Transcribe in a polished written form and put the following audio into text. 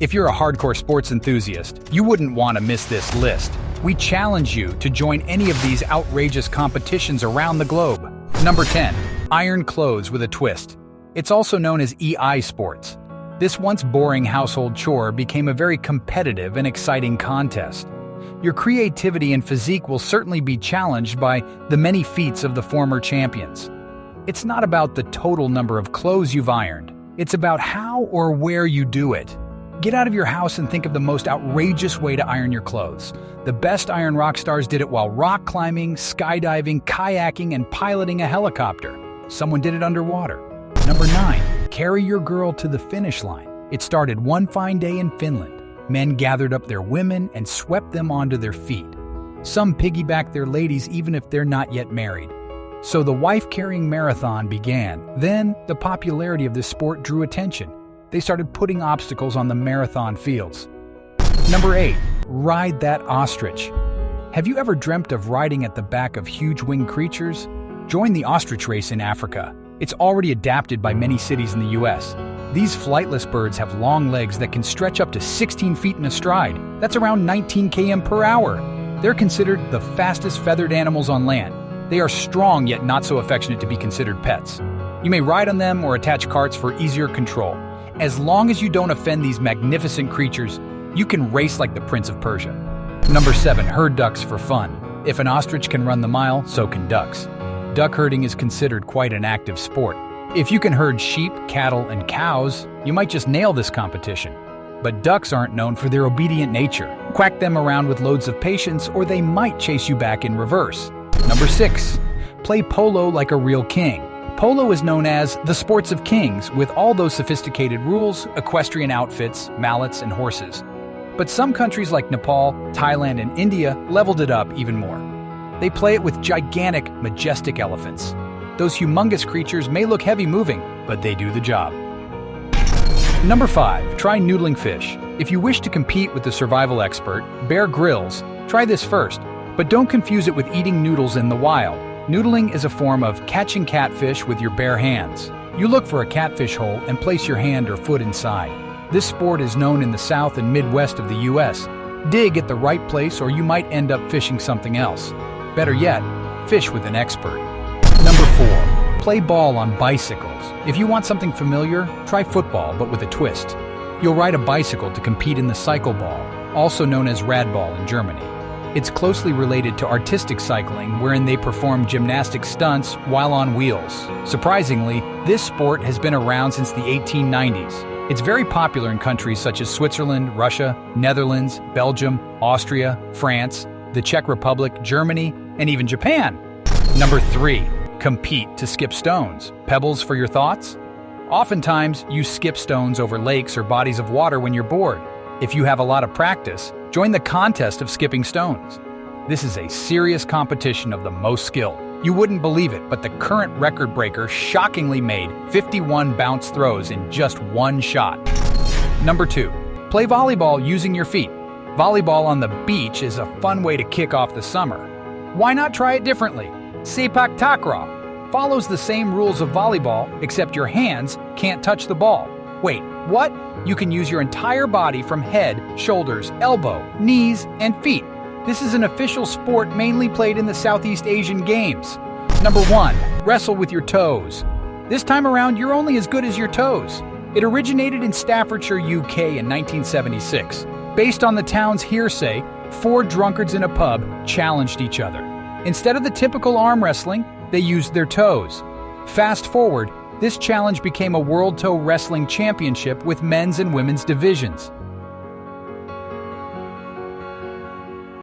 If you're a hardcore sports enthusiast, you wouldn't want to miss this list. We challenge you to join any of these outrageous competitions around the globe. Number 10. Iron clothes with a twist. It's also known as EI sports. This once boring household chore became a very competitive and exciting contest. Your creativity and physique will certainly be challenged by the many feats of the former champions. It's not about the total number of clothes you've ironed. It's about how or where you do it. Get out of your house and think of the most outrageous way to iron your clothes. The best iron rock stars did it while rock climbing, skydiving, kayaking, and piloting a helicopter. Someone did it underwater. Number 9. Carry your girl to the finish line. It started one fine day in Finland. Men gathered up their women and swept them onto their feet. Some piggybacked their ladies even if they're not yet married. So the wife-carrying marathon began. Then, the popularity of this sport drew attention. They started putting obstacles on the marathon fields. Number 8. Ride that ostrich. Have you ever dreamt of riding at the back of huge winged creatures? Join the ostrich race in Africa. It's already adapted by many cities in the US. These flightless birds have long legs that can stretch up to 16 feet in a stride. That's around 19 km per hour. They're considered the fastest feathered animals on land. They are strong yet not so affectionate to be considered pets. You may ride on them or attach carts for easier control. As long as you don't offend these magnificent creatures, you can race like the Prince of Persia. Number 7. Herd ducks for fun. If an ostrich can run the mile, so can ducks. Duck herding is considered quite an active sport. If you can herd sheep, cattle, and cows, you might just nail this competition. But ducks aren't known for their obedient nature. Quack them around with loads of patience, or they might chase you back in reverse. Number 6. Play polo like a real king. Polo is known as the sports of kings, with all those sophisticated rules, equestrian outfits, mallets, and horses. But some countries like Nepal, Thailand, and India leveled it up even more. They play it with gigantic, majestic elephants. Those humongous creatures may look heavy moving, but they do the job. Number 5. Try noodling fish. If you wish to compete with the survival expert, Bear Grylls, try this first. But don't confuse it with eating noodles in the wild. Noodling is a form of catching catfish with your bare hands. You look for a catfish hole and place your hand or foot inside. This sport is known in the South and Midwest of the US. Dig at the right place or you might end up fishing something else. Better yet, fish with an expert. Number 4. Play ball on bicycles. If you want something familiar, try football but with a twist. You'll ride a bicycle to compete in the cycle ball, also known as radball in Germany. It's closely related to artistic cycling, wherein they perform gymnastic stunts while on wheels. Surprisingly, this sport has been around since the 1890s. It's very popular in countries such as Switzerland, Russia, Netherlands, Belgium, Austria, France, the Czech Republic, Germany, and even Japan. Number 3. Compete to skip stones. Pebbles for your thoughts? Oftentimes, you skip stones over lakes or bodies of water when you're bored. If you have a lot of practice, join the contest of skipping stones. This is a serious competition of the most skilled. You wouldn't believe it, but the current record breaker shockingly made 51 bounce throws in just one shot. Number 2. Play volleyball using your feet. Volleyball on the beach is a fun way to kick off the summer. Why not try it differently? Sepak takraw follows the same rules of volleyball, except your hands can't touch the ball. Wait, what? You can use your entire body from head, shoulders, elbow, knees, and feet. This is an official sport mainly played in the Southeast Asian Games. Number 1. Wrestle with your toes. This time around, you're only as good as your toes. It originated in Staffordshire, UK in 1976. Based on the town's hearsay, 4 drunkards in a pub challenged each other. Instead of the typical arm wrestling, they used their toes. Fast forward, this challenge became a World Toe Wrestling Championship with men's and women's divisions.